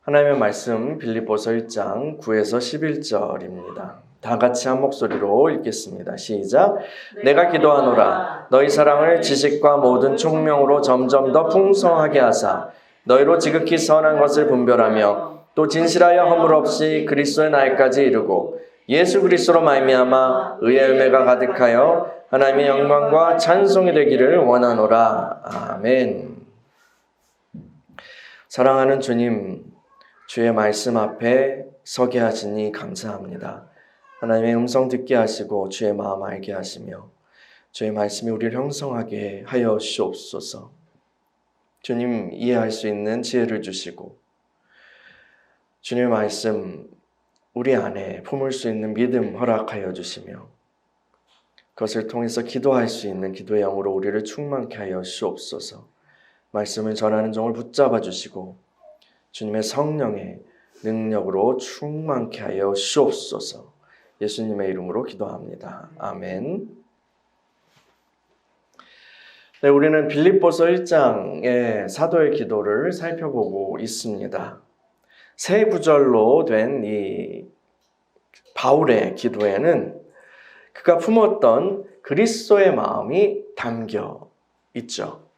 하나님의 말씀 빌립보서 1장 9에서 11절입니다. 다 같이 한 목소리로 읽겠습니다. 시작. 내가 기도하노라. 너희 사랑을 지식과 모든 총명으로 점점 더 풍성하게 하사 너희로 지극히 선한 것을 분별하며 또 진실하여 허물 없이 그리스도의 날까지 이르고 예수 그리스도로 말미암아 의의 열매가 가득하여 하나님의 영광과 찬송이 되기를 원하노라. 아멘. 사랑하는 주님, 주의 말씀 앞에 서게 하시니 감사합니다. 하나님의 음성 듣게 하시고 주의 마음 알게 하시며 주의 말씀이 우리를 형성하게 하여 주옵소서. 주님, 이해할 수 있는 지혜를 주시고 주님의 말씀 우리 안에 품을 수 있는 믿음 허락하여 주시며 그것을 통해서 기도할 수 있는 기도의 영으로 우리를 충만케 하여 주옵소서. 말씀을 전하는 종을 붙잡아 주시고 주님의 성령의 능력으로 충만케 하여 주옵소서. 예수님의 이름으로 기도합니다. 아멘. 네, 우리는 빌립보서 1장의 사도의 기도를 살펴보고 있습니다. 세 구절로 된 이 바울의 기도에는 그가 품었던 그리스도의 마음이 담겨 있죠.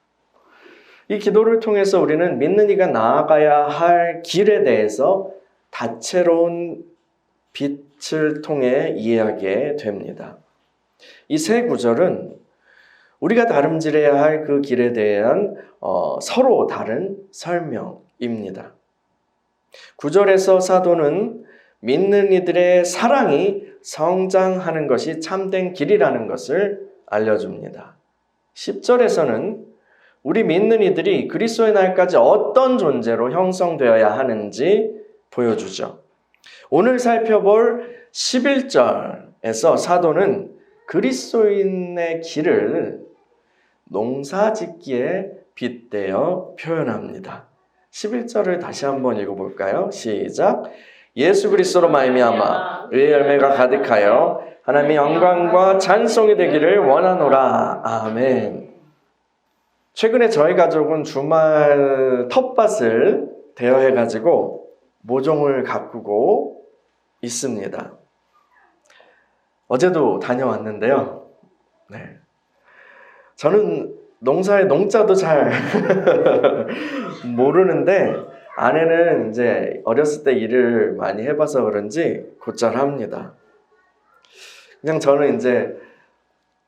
이 기도를 통해서 우리는 믿는 이가 나아가야 할 길에 대해서 다채로운 빛을 통해 이해하게 됩니다. 이 세 구절은 우리가 다름질해야 할 그 길에 대한 서로 다른 설명입니다. 9절에서 사도는 믿는 이들의 사랑이 성장하는 것이 참된 길이라는 것을 알려줍니다. 10절에서는 우리 믿는 이들이 그리스도의 날까지 어떤 존재로 형성되어야 하는지 보여주죠. 오늘 살펴볼 11절에서 사도는 그리스도인의 길을 농사짓기에 빗대어 표현합니다. 11절을 다시 한번 읽어볼까요? 시작. 예수 그리스도로 말미암아 의의 열매가 가득하여 하나님의 영광과 찬송이 되기를 원하노라. 아멘. 최근에 저희 가족은 주말 텃밭을 대여해가지고 모종을 가꾸고 있습니다. 어제도 다녀왔는데요. 네. 저는 농사의 농자도 잘 모르는데 아내는 이제 어렸을 때 일을 많이 해봐서 그런지 곧잘 합니다. 그냥 저는 이제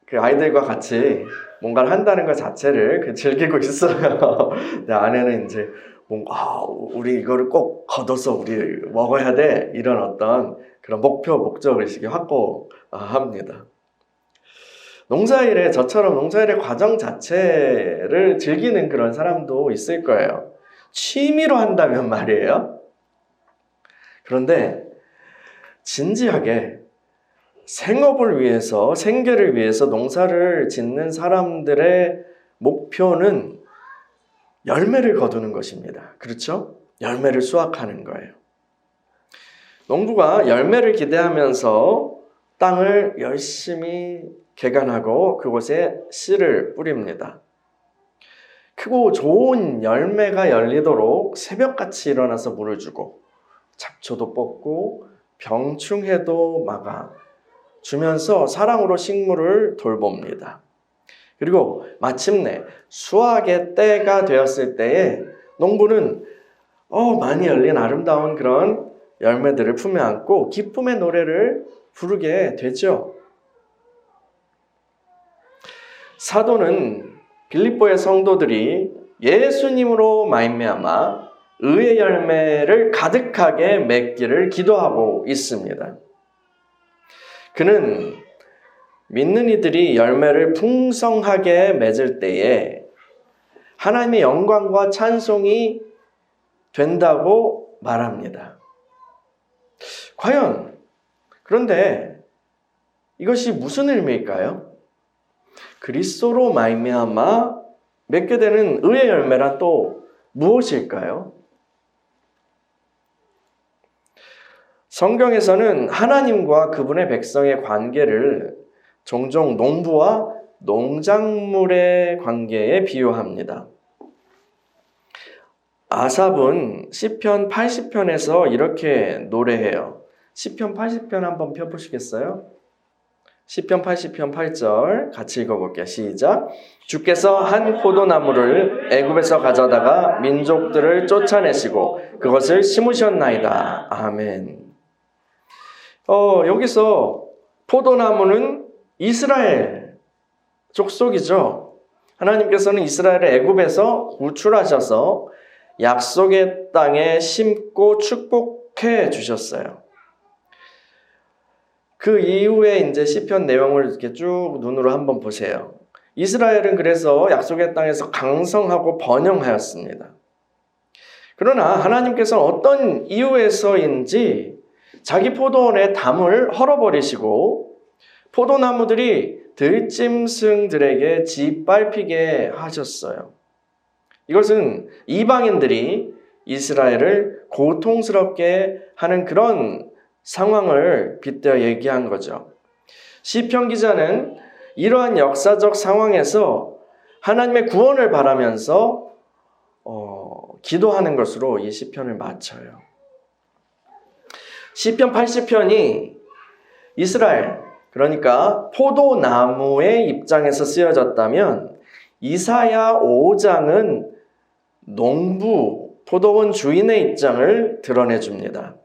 그 아이들과 같이 뭔가를 한다는 것 자체를 즐기고 있어요. 근데 아내는 이제 뭔가 우리 이거를 꼭 거둬서 우리 먹어야 돼 이런 어떤 그런 목적의식이 확고합니다. 농사일에 저처럼 농사일의 과정 자체를 즐기는 그런 사람도 있을 거예요. 취미로 한다면 말이에요. 그런데 진지하게 생업을 위해서, 생계를 위해서 농사를 짓는 사람들의 목표는 열매를 거두는 것입니다. 그렇죠? 열매를 수확하는 거예요. 농부가 열매를 기대하면서 땅을 열심히 개간하고 그곳에 씨를 뿌립니다. 크고 좋은 열매가 열리도록 새벽같이 일어나서 물을 주고 잡초도 뽑고 병충해도 막아 주면서 사랑으로 식물을 돌봅니다. 그리고 마침내 수확의 때가 되었을 때에 농부는 많이 열린 아름다운 그런 열매들을 품에 안고 기쁨의 노래를 부르게 되죠. 사도는 빌립보의 성도들이 예수님으로 말미암아 의의 열매를 가득하게 맺기를 기도하고 있습니다. 그는 믿는 이들이 열매를 풍성하게 맺을 때에 하나님의 영광과 찬송이 된다고 말합니다. 과연 그런데 이것이 무슨 의미일까요? 그리스도로 말미암아 맺게 되는 의의 열매란 또 무엇일까요? 성경에서는 하나님과 그분의 백성의 관계를 종종 농부와 농작물의 관계에 비유합니다. 아삽은 시편 80편에서 이렇게 노래해요. 시편 80편 한번 펴보시겠어요? 시편 80편 8절 같이 읽어볼게요. 시작. 주께서 한 포도나무를 애굽에서 가져다가 민족들을 쫓아내시고 그것을 심으셨나이다. 아멘. 여기서 포도나무는 이스라엘 족속이죠. 하나님께서는 이스라엘을 애굽에서 구출하셔서 약속의 땅에 심고 축복해 주셨어요. 그 이후에 이제 시편 내용을 이렇게 쭉 눈으로 한번 보세요. 이스라엘은 그래서 약속의 땅에서 강성하고 번영하였습니다. 그러나 하나님께서는 어떤 이유에서인지 자기 포도원의 담을 헐어버리시고 포도나무들이 들짐승들에게 짓밟히게 하셨어요. 이것은 이방인들이 이스라엘을 고통스럽게 하는 그런 상황을 빗대어 얘기한 거죠. 시편 기자는 이러한 역사적 상황에서 하나님의 구원을 바라면서 기도하는 것으로 이 시편을 마쳐요. 시편 80편이 이스라엘, 그러니까 포도나무의 입장에서 쓰여졌다면 이사야 5장은 농부, 포도원 주인의 입장을 드러내줍니다.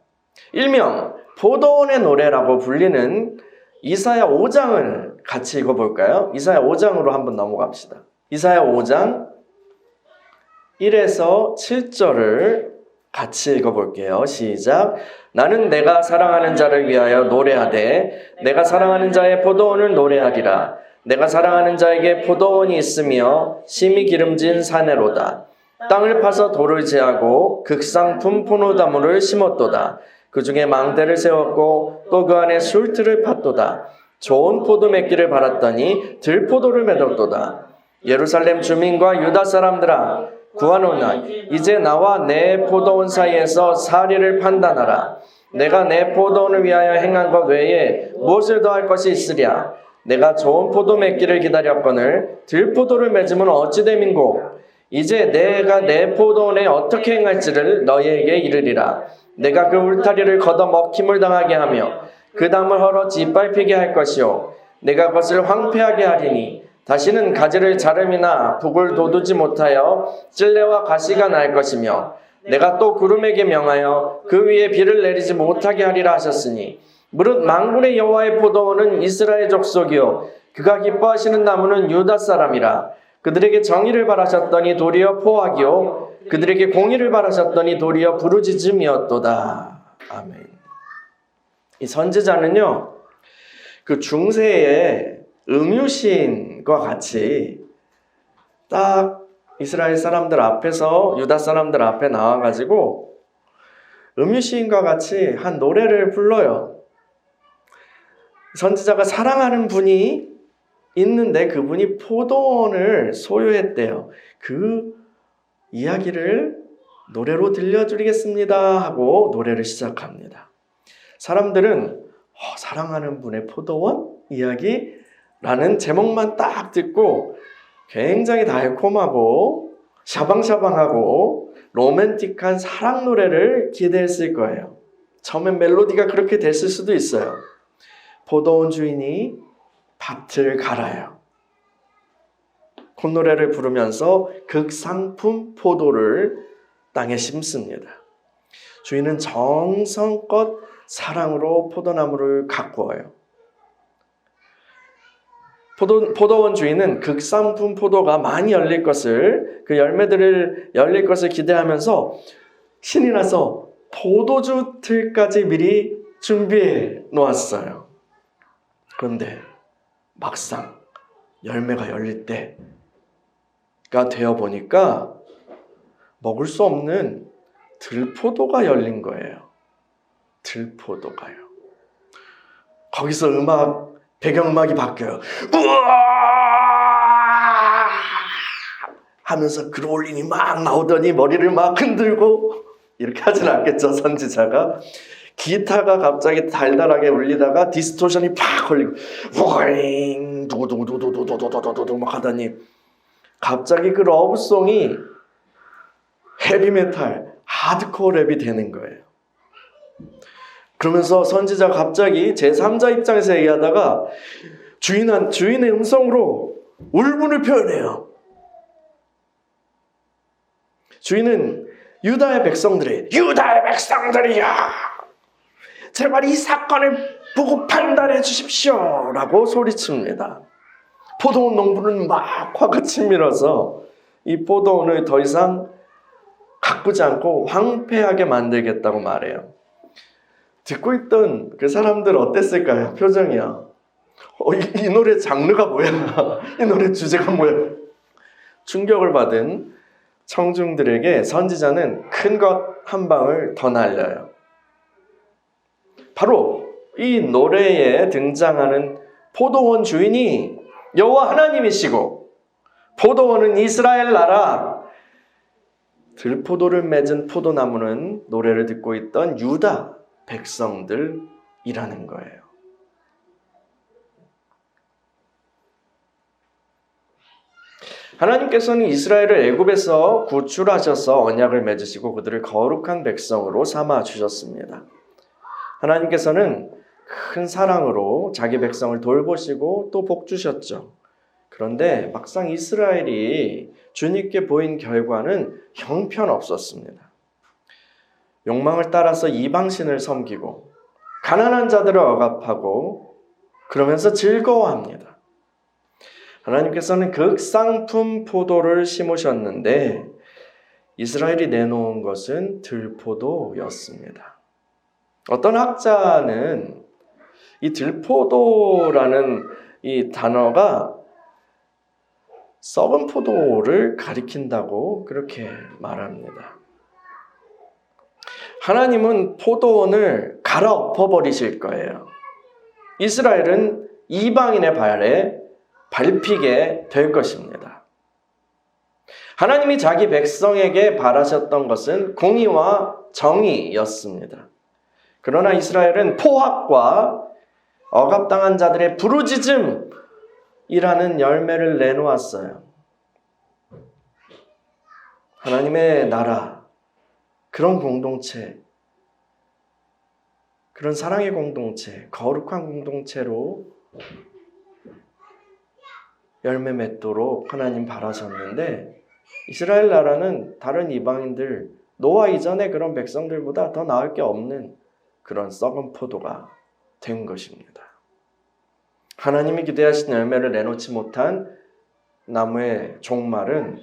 일명 포도원의 노래라고 불리는 이사야 5장을 같이 읽어볼까요? 이사야 5장으로 한번 넘어갑시다. 이사야 5장 1에서 7절을 같이 읽어볼게요. 시작. 나는 내가 사랑하는 자를 위하여 노래하되 내가 사랑하는 자의 포도원을 노래하리라. 내가 사랑하는 자에게 포도원이 있으며 심히 기름진 사내로다. 땅을 파서 돌을 제하고 극상품 포도나무를 심었도다. 그 중에 망대를 세웠고 또 그 안에 술틀을 팠도다. 좋은 포도 맺기를 바랐더니 들포도를 맺었도다. 예루살렘 주민과 유다 사람들아 구하노나 이제 나와 내 포도원 사이에서 사리를 판단하라. 내가 내 포도원을 위하여 행한 것 외에 무엇을 더할 것이 있으랴. 내가 좋은 포도 맺기를 기다렸거늘 들포도를 맺으면 어찌 됨인고. 이제 내가 내 포도원에 어떻게 행할지를 너희에게 이르리라. 내가 그 울타리를 걷어 먹힘을 당하게 하며 그 담을 헐어 짓밟히게 할 것이요 내가 그것을 황폐하게 하리니 다시는 가지를 자름이나 북을 돋우지 못하여 찔레와 가시가 날 것이며 내가 또 구름에게 명하여 그 위에 비를 내리지 못하게 하리라 하셨으니 무릇 만군의 여호와의 포도원은 이스라엘 족속이요 그가 기뻐하시는 나무는 유다 사람이라. 그들에게 정의를 바라셨더니 도리어 포악이요 그들에게 공의를 바라셨더니 도리어 부르짖음이었도다. 아멘. 이 선지자는요 그 중세의 음유시인과 같이 딱 이스라엘 사람들 앞에서 유다 사람들 앞에 나와가지고 음유시인과 같이 한 노래를 불러요. 선지자가 사랑하는 분이 있는데 그분이 포도원을 소유했대요. 그 이야기를 노래로 들려드리겠습니다 하고 노래를 시작합니다. 사람들은 사랑하는 분의 포도원 이야기라는 제목만 딱 듣고 굉장히 달콤하고 샤방샤방하고 로맨틱한 사랑 노래를 기대했을 거예요. 처음엔 멜로디가 그렇게 됐을 수도 있어요. 포도원 주인이 밭을 갈아요. 콧노래를 부르면서 극상품 포도를 땅에 심습니다. 주인은 정성껏 사랑으로 포도나무를 가꾸어요. 포도원 주인은 극상품 포도가 많이 열릴 것을, 그 열매들을 열릴 것을 기대하면서 신이 나서 포도주 틀까지 미리 준비해 놓았어요. 그런데 막상 열매가 열릴 때가 되어 보니까 먹을 수 없는 들포도가 열린 거예요. 들포도가요. 거기서 배경음악이 바뀌어요. 우와! 하면서 그롤링이 막 나오더니 머리를 막 흔들고 이렇게 하진 않겠죠, 선지자가. 기타가 갑자기 달달하게 울리다가 디스토션이 팍 걸리고 워잉 두구두구두구두구두구두구 막 하더니 갑자기 그 러브송이 헤비메탈, 하드코어 랩이 되는 거예요. 그러면서 선지자가 갑자기 제3자 입장에서 얘기하다가 주인의 음성으로 울분을 표현해요. 주인은 유다의 백성들이야, 제발 이 사건을 보고 판단해 주십시오 라고 소리칩니다. 포도원 농부는 막 화가 치밀어서 이 포도원을 더 이상 가꾸지 않고 황폐하게 만들겠다고 말해요. 듣고 있던 그 사람들 어땠을까요? 표정이야. 이 노래 장르가 뭐야? 이 노래 주제가 뭐야? 충격을 받은 청중들에게 선지자는 큰 것 한 방을 더 날려요. 바로 이 노래에 등장하는 포도원 주인이 여호와 하나님이시고 포도원은 이스라엘 나라, 들포도를 맺은 포도나무는 노래를 듣고 있던 유다 백성들이라는 거예요. 하나님께서는 이스라엘을 애굽에서 구출하셔서 언약을 맺으시고 그들을 거룩한 백성으로 삼아 주셨습니다. 하나님께서는 큰 사랑으로 자기 백성을 돌보시고 또 복 주셨죠. 그런데 막상 이스라엘이 주님께 보인 결과는 형편없었습니다. 욕망을 따라서 이방신을 섬기고 가난한 자들을 억압하고 그러면서 즐거워합니다. 하나님께서는 극상품 포도를 심으셨는데 이스라엘이 내놓은 것은 들포도였습니다. 어떤 학자는 이 들포도라는 이 단어가 썩은 포도를 가리킨다고 그렇게 말합니다. 하나님은 포도원을 갈아엎어 버리실 거예요. 이스라엘은 이방인의 발에 밟히게 될 것입니다. 하나님이 자기 백성에게 바라셨던 것은 공의와 정의였습니다. 그러나 이스라엘은 포악과 억압당한 자들의 부르짖음이라는 열매를 내놓았어요. 하나님의 나라, 그런 공동체, 그런 사랑의 공동체, 거룩한 공동체로 열매 맺도록 하나님 바라셨는데 이스라엘 나라는 다른 이방인들, 노아 이전의 그런 백성들보다 더 나을 게 없는 그런 썩은 포도가 된 것입니다. 하나님이 기대하신 열매를 내놓지 못한 나무의 종말은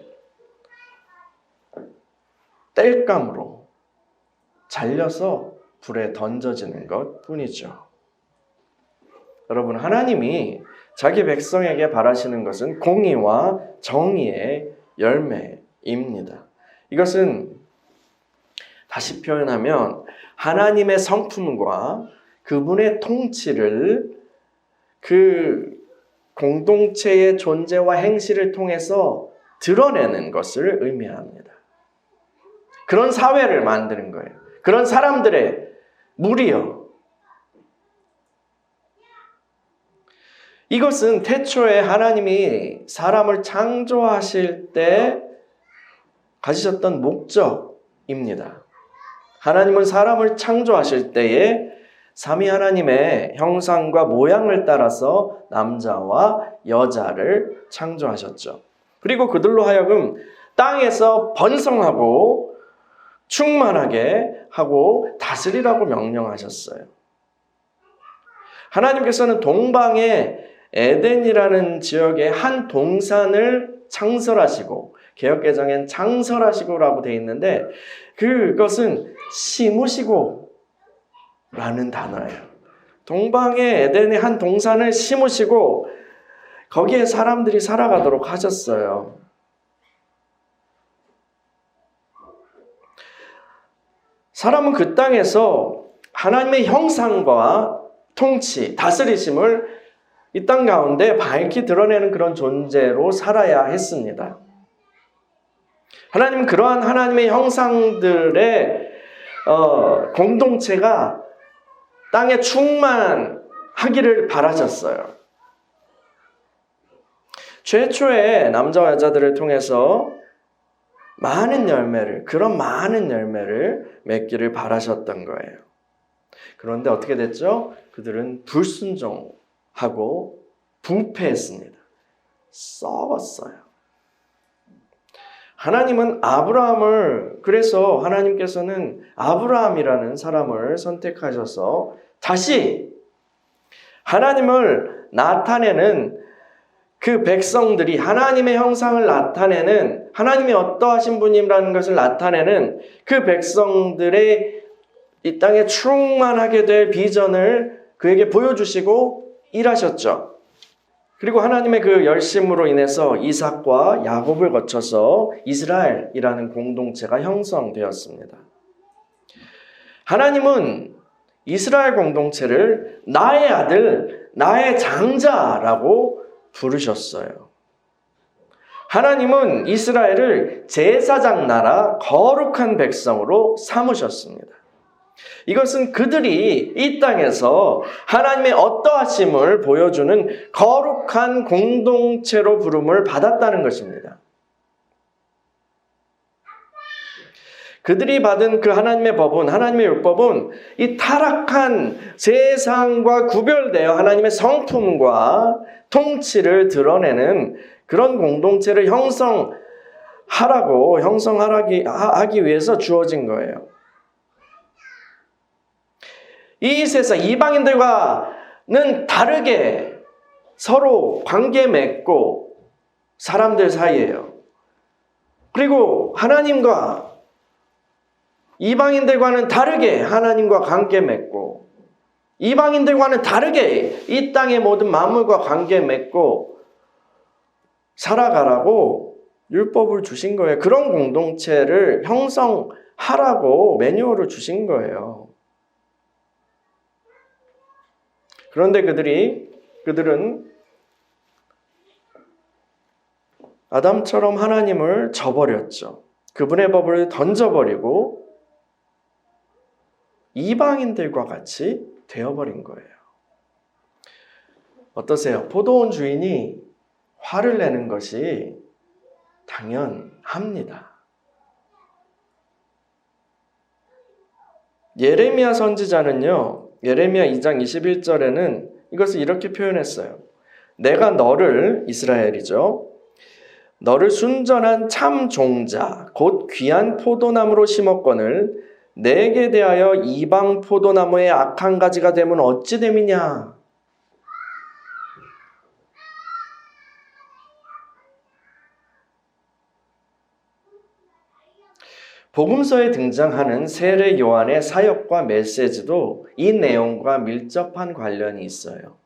땔감으로 잘려서 불에 던져지는 것 뿐이죠. 여러분, 하나님이 자기 백성에게 바라시는 것은 공의와 정의의 열매입니다. 이것은 다시 표현하면 하나님의 성품과 그분의 통치를 그 공동체의 존재와 행실을 통해서 드러내는 것을 의미합니다. 그런 사회를 만드는 거예요. 그런 사람들의 무리요. 이것은 태초에 하나님이 사람을 창조하실 때 가지셨던 목적입니다. 하나님은 사람을 창조하실 때에 삼위 하나님의 형상과 모양을 따라서 남자와 여자를 창조하셨죠. 그리고 그들로 하여금 땅에서 번성하고 충만하게 하고 다스리라고 명령하셨어요. 하나님께서는 동방의 에덴이라는 지역에 한 동산을 창설하시고, 개역개정엔 창설하시고라고 되어 있는데 그것은 심으시고 라는 단어예요. 동방의 에덴의 한 동산을 심으시고 거기에 사람들이 살아가도록 하셨어요. 사람은 그 땅에서 하나님의 형상과 통치, 다스리심을 이 땅 가운데 밝히 드러내는 그런 존재로 살아야 했습니다. 하나님은 그러한 하나님의 형상들의 공동체가 땅에 충만하기를 바라셨어요. 최초의 남자와 여자들을 통해서 그런 많은 열매를 맺기를 바라셨던 거예요. 그런데 어떻게 됐죠? 그들은 불순종하고 부패했습니다. 썩었어요. 하나님은 그래서 하나님께서는 아브라함이라는 사람을 선택하셔서 다시 하나님을 나타내는 그 백성들이 하나님의 형상을 나타내는 하나님이 어떠하신 분이라는 것을 나타내는 그 백성들의 이 땅에 충만하게 될 비전을 그에게 보여주시고 일하셨죠. 그리고 하나님의 그 열심으로 인해서 이삭과 야곱을 거쳐서 이스라엘이라는 공동체가 형성되었습니다. 하나님은 이스라엘 공동체를 나의 아들, 나의 장자라고 부르셨어요. 하나님은 이스라엘을 제사장 나라, 거룩한 백성으로 삼으셨습니다. 이것은 그들이 이 땅에서 하나님의 어떠하심을 보여주는 거룩한 공동체로 부름을 받았다는 것입니다. 그들이 받은 그 하나님의 법은, 하나님의 율법은 이 타락한 세상과 구별되어 하나님의 성품과 통치를 드러내는 그런 공동체를 형성하기 위해서 주어진 거예요. 이 세상 이방인들과는 다르게 서로 관계 맺고 사람들 사이에요. 그리고 하나님과 이방인들과는 다르게 하나님과 관계 맺고 이방인들과는 다르게 이 땅의 모든 만물과 관계 맺고 살아가라고 율법을 주신 거예요. 그런 공동체를 형성하라고 매뉴얼을 주신 거예요. 그런데 그들은 아담처럼 하나님을 저버렸죠. 그분의 법을 던져버리고 이방인들과 같이 되어버린 거예요. 어떠세요? 포도원 주인이 화를 내는 것이 당연합니다. 예레미야 선지자는요, 예레미야 2장 21절에는 이것을 이렇게 표현했어요. 내가 너를, 이스라엘이죠, 너를 순전한 참 종자, 곧 귀한 포도나무로 심었거늘 내게 대하여 이방 포도나무의 악한 가지가 되면 어찌 됨이냐. 복음서에 등장하는 세례 요한의 사역과 메시지도 이 내용과 밀접한 관련이 있어요.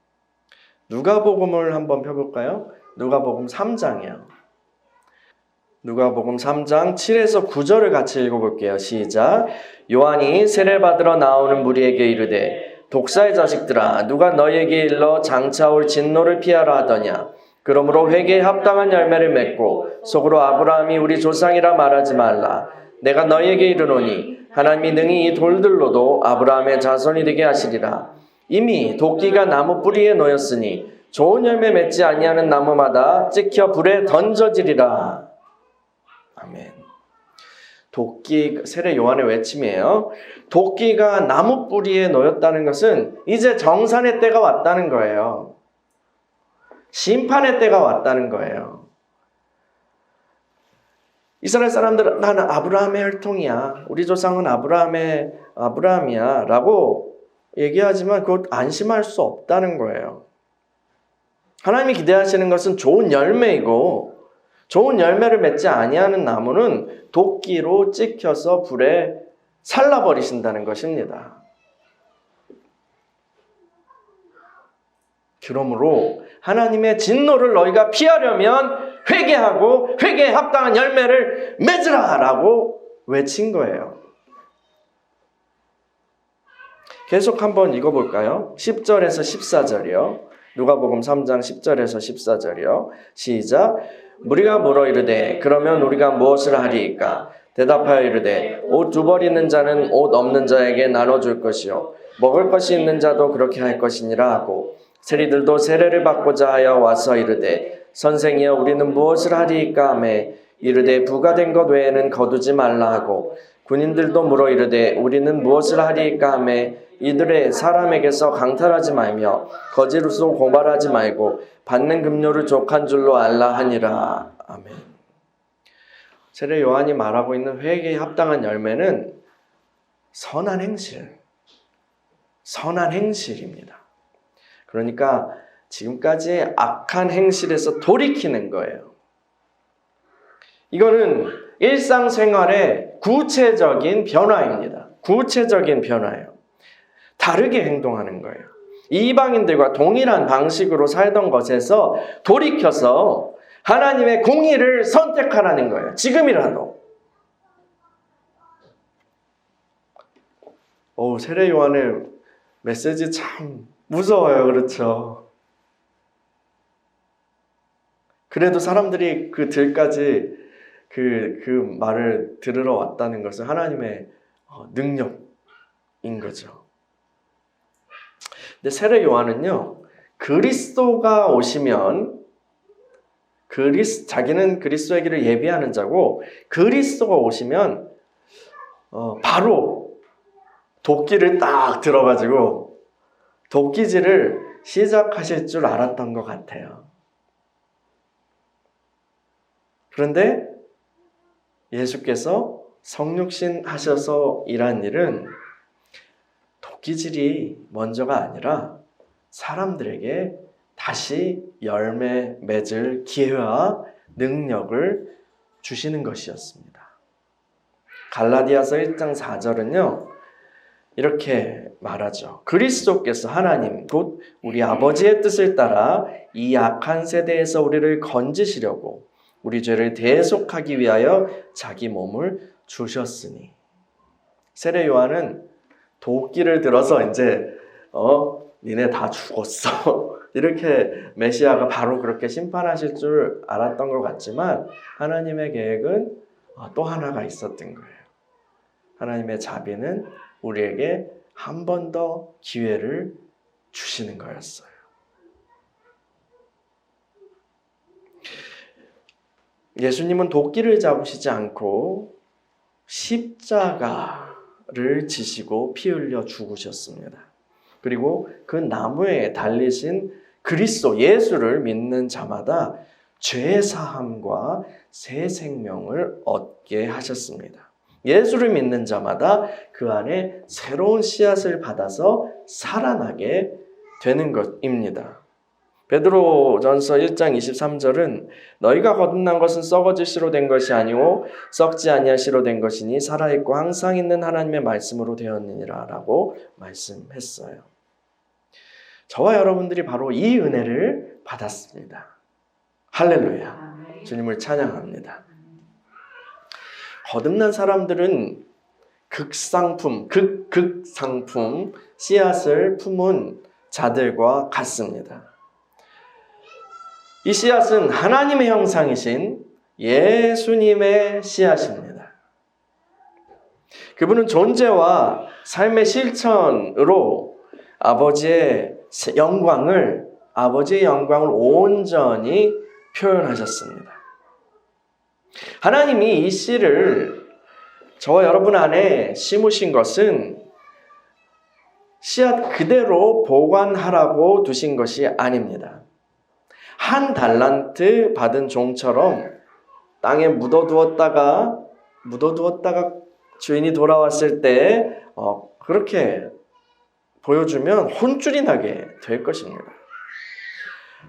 누가복음을 한번 펴볼까요? 누가복음 3장이요. 누가복음 3장 7에서 9절을 같이 읽어볼게요. 시작. 요한이 세례받으러 나오는 무리에게 이르되 독사의 자식들아 누가 너희에게 일러 장차올 진노를 피하라 하더냐. 그러므로 회개에 합당한 열매를 맺고 속으로 아브라함이 우리 조상이라 말하지 말라. 내가 너희에게 이르노니 하나님이 능히 이 돌들로도 아브라함의 자손이 되게 하시리라. 이미 도끼가 나무 뿌리에 놓였으니 좋은 열매 맺지 아니하는 나무마다 찍혀 불에 던져지리라. 아멘. 도끼, 세례 요한의 외침이에요. 도끼가 나무 뿌리에 놓였다는 것은 이제 정산의 때가 왔다는 거예요. 심판의 때가 왔다는 거예요. 이스라엘 사람들은 나는 아브라함의 혈통이야. 우리 조상은 아브라함이야. 라고 얘기하지만 그것 안심할 수 없다는 거예요. 하나님이 기대하시는 것은 좋은 열매이고 좋은 열매를 맺지 아니하는 나무는 도끼로 찍혀서 불에 살라버리신다는 것입니다. 그러므로 하나님의 진노를 너희가 피하려면 회개하고 회개에 합당한 열매를 맺으라 라고 외친 거예요. 계속 한번 읽어볼까요? 10절에서 14절이요. 누가복음 3장 10절에서 14절이요. 시작. 무리가 물어 이르되 그러면 우리가 무엇을 하리이까? 대답하여 이르되 옷 두 벌 있는 자는 옷 없는 자에게 나눠줄 것이요 먹을 것이 있는 자도 그렇게 할 것이니라 하고 세리들도 세례를 받고자 하여 와서 이르되 선생이여 우리는 무엇을 하리이까 하매 이르되 부과된 것 외에는 거두지 말라 하고 군인들도 물어 이르되 우리는 무엇을 하리이까 하매 이들의 사람에게서 강탈하지 말며 거짓으로 고발하지 말고 받는 급료를 족한 줄로 알라 하니라. 아멘. 세례 요한이 말하고 있는 회개에 합당한 열매는 선한 행실입니다. 그러니까 지금까지의 악한 행실에서 돌이키는 거예요. 이거는 일상생활의 구체적인 변화입니다. 구체적인 변화예요. 다르게 행동하는 거예요. 이방인들과 동일한 방식으로 살던 것에서 돌이켜서 하나님의 공의를 선택하라는 거예요. 지금이라도. 세례 요한의 메시지 참 무서워요. 그렇죠? 그래도 사람들이 그 들까지 그 말을 들으러 왔다는 것은 하나님의 능력인 거죠. 근데 세례 요한은요, 그리스도가 오시면 자기는 그리스도의 길을 예비하는 자고 그리스도가 오시면 바로 도끼를 딱 들어가지고 도끼질을 시작하실 줄 알았던 것 같아요. 그런데 예수께서 성육신 하셔서 일한 일은 도끼질이 먼저가 아니라 사람들에게 다시 열매 맺을 기회와 능력을 주시는 것이었습니다. 갈라디아서 1장 4절은요. 이렇게 말하죠. 그리스도께서 하나님 곧 우리 아버지의 뜻을 따라 이 악한 세대에서 우리를 건지시려고 우리 죄를 대속하기 위하여 자기 몸을 주셨으니. 세례 요한은 도끼를 들어서 이제 니네 다 죽었어. 이렇게 메시아가 바로 그렇게 심판하실 줄 알았던 것 같지만 하나님의 계획은 또 하나가 있었던 거예요. 하나님의 자비는 우리에게 한 번 더 기회를 주시는 거였어요. 예수님은 도끼를 잡으시지 않고 십자가를 지시고 피 흘려 죽으셨습니다. 그리고 그 나무에 달리신 그리스도 예수를 믿는 자마다 죄 사함과 새 생명을 얻게 하셨습니다. 예수를 믿는 자마다 그 안에 새로운 씨앗을 받아서 살아나게 되는 것입니다. 베드로전서 1장 23절은 너희가 거듭난 것은 썩어질 씨로 된 것이 아니오 썩지 아니할 씨로 된 것이니 살아있고 항상 있는 하나님의 말씀으로 되었느니라 라고 말씀했어요. 저와 여러분들이 바로 이 은혜를 받았습니다. 할렐루야. 주님을 찬양합니다. 거듭난 사람들은 극상품 씨앗을 품은 자들과 같습니다. 이 씨앗은 하나님의 형상이신 예수님의 씨앗입니다. 그분은 존재와 삶의 실천으로 아버지의 영광을 온전히 표현하셨습니다. 하나님이 이 씨를 저와 여러분 안에 심으신 것은 씨앗 그대로 보관하라고 두신 것이 아닙니다. 한 달란트 받은 종처럼 땅에 묻어두었다가 주인이 돌아왔을 때 그렇게 보여주면 혼쭐이 나게 될 것입니다.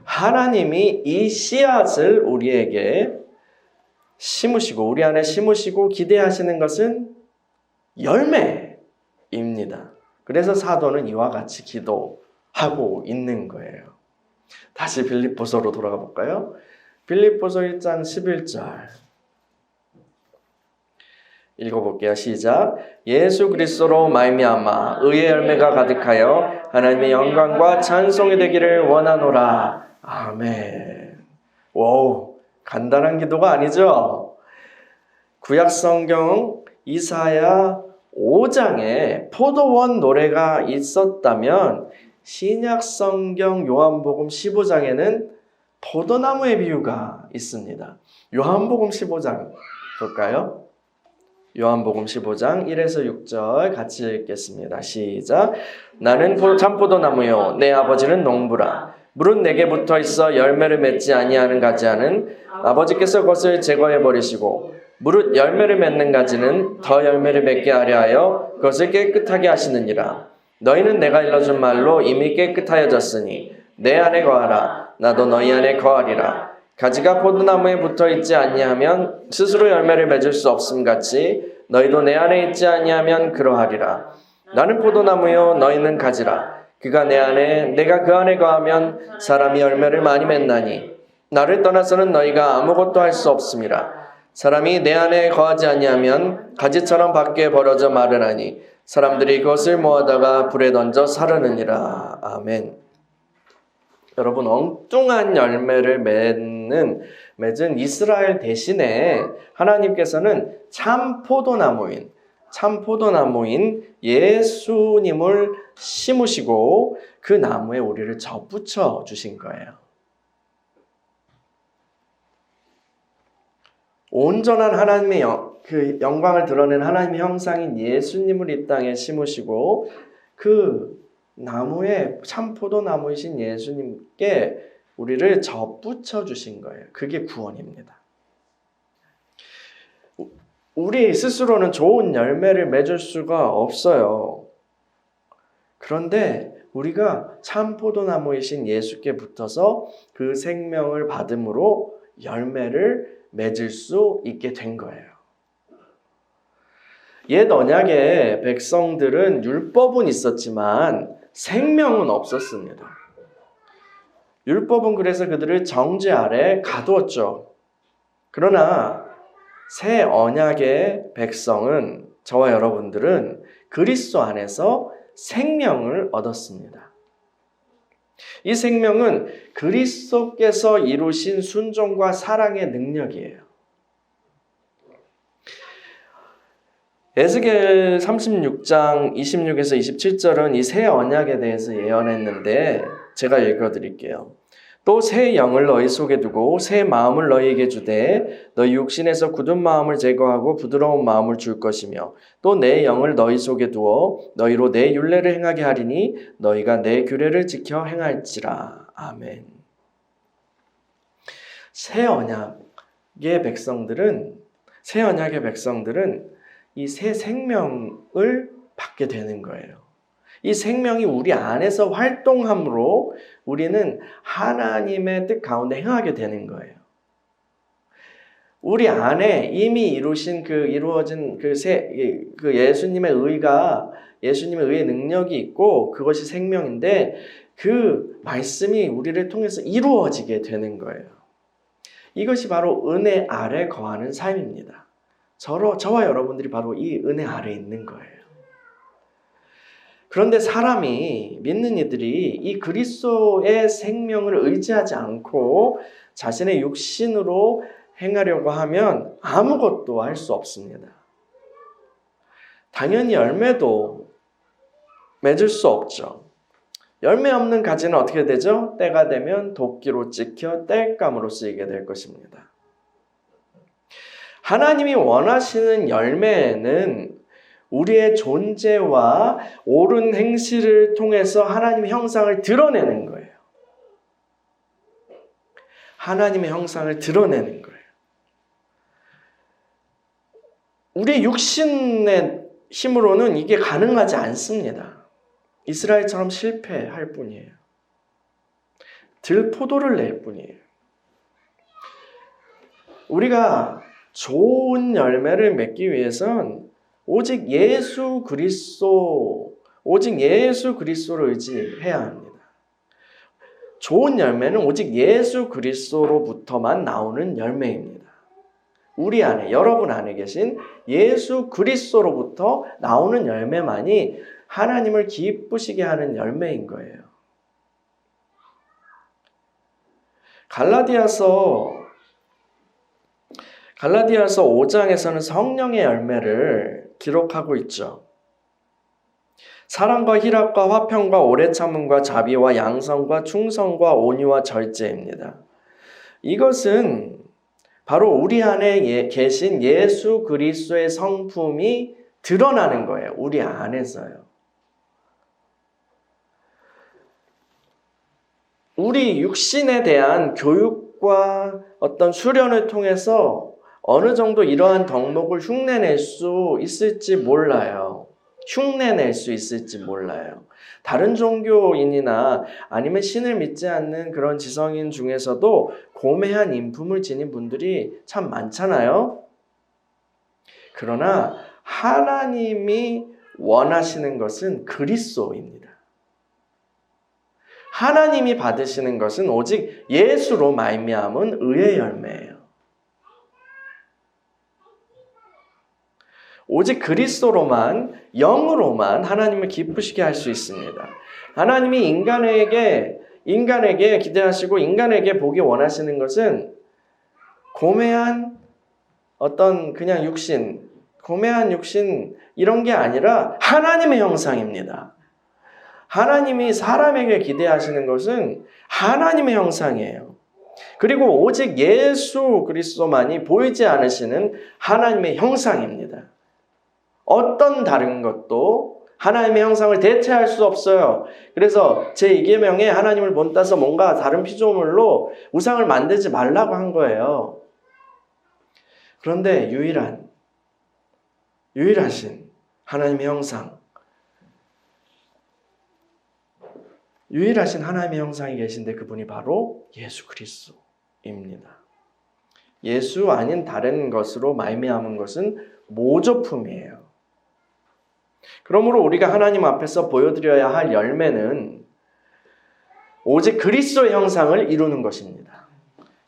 하나님이 이 씨앗을 우리에게 심으시고 우리 안에 심으시고 기대하시는 것은 열매입니다. 그래서 사도는 이와 같이 기도하고 있는 거예요. 다시 빌립보서로 돌아가 볼까요? 빌립보서 1장 11절 읽어볼게요. 시작. 예수 그리스도로 말미암아 의의 열매가 가득하여 하나님의 영광과 찬송이 되기를 원하노라. 아멘. 와우, 간단한 기도가 아니죠? 구약성경 이사야 5장에 포도원 노래가 있었다면 신약성경 요한복음 15장에는 포도나무의 비유가 있습니다. 요한복음 15장 볼까요? 요한복음 15장 1에서 6절 같이 읽겠습니다. 시작. 나는 참포도나무요 내 아버지는 농부라. 물은 내게 붙어 있어 열매를 맺지 아니하는 가지와는 아버지께서 그것을 제거해 버리시고 무릇 열매를 맺는 가지는 더 열매를 맺게 하려 하여 그것을 깨끗하게 하시느니라. 너희는 내가 일러준 말로 이미 깨끗하여졌으니 내 안에 거하라. 나도 너희 안에 거하리라. 가지가 포도나무에 붙어있지 아니하면 스스로 열매를 맺을 수 없음 같이 너희도 내 안에 있지 아니하면 그러하리라. 나는 포도나무요 너희는 가지라. 그가 내 안에 내가 그 안에 거하면 사람이 열매를 많이 맺나니 나를 떠나서는 너희가 아무것도 할 수 없음이라. 사람이 내 안에 거하지 아니하면 가지처럼 밖에 벌어져 마르나니 사람들이 그것을 모아다가 불에 던져 사르느니라. 아멘. 여러분, 엉뚱한 열매를 맺은 이스라엘 대신에 하나님께서는 참 포도나무인 예수님을 심으시고 그 나무에 우리를 접붙여 주신 거예요. 온전한 하나님의 그 영광을 드러낸 하나님의 형상인 예수님을 이 땅에 심으시고 그 나무에 참 포도나무이신 예수님께 우리를 접붙여 주신 거예요. 그게 구원입니다. 우리 스스로는 좋은 열매를 맺을 수가 없어요. 그런데 우리가 참 포도나무이신 예수께 붙어서 그 생명을 받음으로 열매를 맺을 수 있게 된 거예요. 옛 언약의 백성들은 율법은 있었지만 생명은 없었습니다. 율법은 그래서 그들을 정죄 아래 가두었죠. 그러나 새 언약의 백성은, 저와 여러분들은 그리스도 안에서 생명을 얻었습니다. 이 생명은 그리스도께서 이루신 순종과 사랑의 능력이에요. 에스겔 36장 26에서 27절은 이 새 언약에 대해서 예언했는데 제가 읽어드릴게요. 또 새 영을 너희 속에 두고 새 마음을 너희에게 주되 너희 육신에서 굳은 마음을 제거하고 부드러운 마음을 줄 것이며 또 내 영을 너희 속에 두어 너희로 내 율례를 행하게 하리니 너희가 내 규례를 지켜 행할지라. 아멘. 새 언약의 백성들은 이 새 생명을 받게 되는 거예요. 이 생명이 우리 안에서 활동함으로 우리는 하나님의 뜻 가운데 행하게 되는 거예요. 우리 안에 이미 이루어진 그 예수님의 의의 능력이 있고 그것이 생명인데 그 말씀이 우리를 통해서 이루어지게 되는 거예요. 이것이 바로 은혜 아래 거하는 삶입니다. 저와 여러분들이 바로 이 은혜 아래 있는 거예요. 그런데 믿는 이들이 이 그리스도의 생명을 의지하지 않고 자신의 육신으로 행하려고 하면 아무것도 할 수 없습니다. 당연히 열매도 맺을 수 없죠. 열매 없는 가지는 어떻게 되죠? 때가 되면 도끼로 찍혀 땔감으로 쓰이게 될 것입니다. 하나님이 원하시는 열매는 우리의 존재와 옳은 행실을 통해서 하나님의 형상을 드러내는 거예요. 하나님의 형상을 드러내는 거예요. 우리의 육신의 힘으로는 이게 가능하지 않습니다. 이스라엘처럼 실패할 뿐이에요. 들포도를 낼 뿐이에요. 우리가 좋은 열매를 맺기 위해선 오직 예수 그리스도를 의지해야 합니다. 좋은 열매는 오직 예수 그리스도로부터만 나오는 열매입니다. 우리 안에, 여러분 안에 계신 예수 그리스도로부터 나오는 열매만이 하나님을 기쁘시게 하는 열매인 거예요. 갈라디아서 5장에서는 성령의 열매를 기록하고 있죠. 사랑과 희락과 화평과 오래 참음과 자비와 양성과 충성과 온유와 절제입니다. 이것은 바로 우리 안에 계신 예수 그리스도의 성품이 드러나는 거예요. 우리 안에서요. 우리 육신에 대한 교육과 어떤 수련을 통해서 어느 정도 이러한 덕목을 흉내낼 수 있을지 몰라요. 흉내낼 수 있을지 몰라요. 다른 종교인이나 아니면 신을 믿지 않는 그런 지성인 중에서도 고매한 인품을 지닌 분들이 참 많잖아요. 그러나 하나님이 원하시는 것은 그리스도입니다. 하나님이 받으시는 것은 오직 예수로 말미암은 의의 열매예요. 오직 그리스도로만, 영으로만 하나님을 기쁘시게 할 수 있습니다. 하나님이 인간에게 기대하시고 인간에게 보기 원하시는 것은 고매한 어떤 그냥 육신, 고매한 육신 이런 게 아니라 하나님의 형상입니다. 하나님이 사람에게 기대하시는 것은 하나님의 형상이에요. 그리고 오직 예수 그리스도만이 보이지 않으시는 하나님의 형상입니다. 어떤 다른 것도 하나님의 형상을 대체할 수 없어요. 그래서 제2계명에 하나님을 본따서 뭔가 다른 피조물로 우상을 만들지 말라고 한 거예요. 그런데 유일하신 하나님의 형상, 유일하신 하나님의 형상이 계신데 그분이 바로 예수 그리스도입니다. 예수 아닌 다른 것으로 말미암은 것은 모조품이에요. 그러므로 우리가 하나님 앞에서 보여드려야 할 열매는 오직 그리스도의 형상을 이루는 것입니다.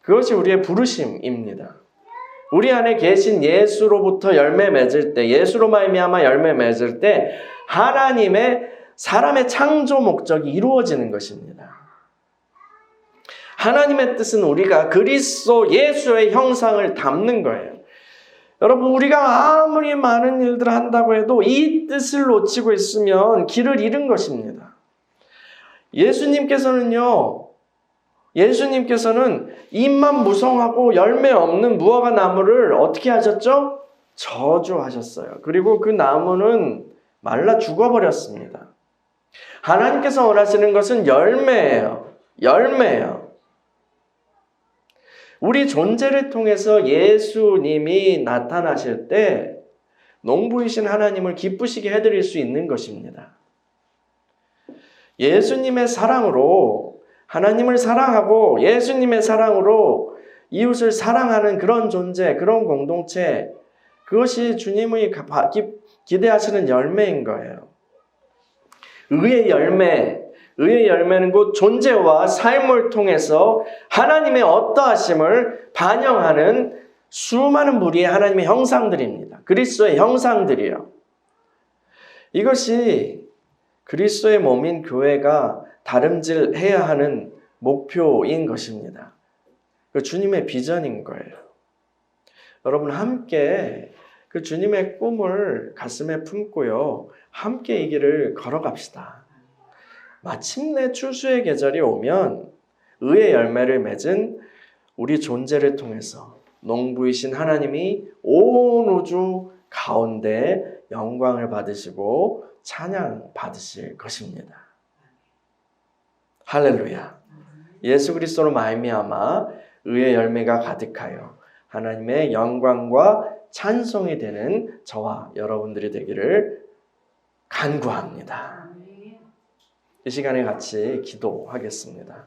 그것이 우리의 부르심입니다. 우리 안에 계신 예수로부터 열매 맺을 때, 예수로 말미암아 열매 맺을 때 하나님의 사람의 창조 목적이 이루어지는 것입니다. 하나님의 뜻은 우리가 그리스도 예수의 형상을 담는 거예요. 여러분, 우리가 아무리 많은 일들을 한다고 해도 이 뜻을 놓치고 있으면 길을 잃은 것입니다. 예수님께서는 잎만 무성하고 열매 없는 무화과 나무를 어떻게 하셨죠? 저주하셨어요. 그리고 그 나무는 말라 죽어버렸습니다. 하나님께서 원하시는 것은 열매예요. 우리 존재를 통해서 예수님이 나타나실 때 농부이신 하나님을 기쁘시게 해드릴 수 있는 것입니다. 예수님의 사랑으로 하나님을 사랑하고 예수님의 사랑으로 이웃을 사랑하는 그런 존재, 그런 공동체, 그것이 주님이 기대하시는 열매인 거예요. 의의 열매는 곧 존재와 삶을 통해서 하나님의 어떠하심을 반영하는 수많은 무리의 하나님의 형상들입니다. 그리스도의 형상들이요. 이것이 그리스도의 몸인 교회가 다름질해야 하는 목표인 것입니다. 그 주님의 비전인 거예요. 여러분, 함께 그 주님의 꿈을 가슴에 품고요, 함께 이 길을 걸어갑시다. 마침내 추수의 계절이 오면 의의 열매를 맺은 우리 존재를 통해서 농부이신 하나님이 온 우주 가운데 영광을 받으시고 찬양 받으실 것입니다. 할렐루야. 예수 그리스도로 말미암아 의의 열매가 가득하여 하나님의 영광과 찬송이 되는 저와 여러분들이 되기를 간구합니다. 이 시간에 같이 기도하겠습니다.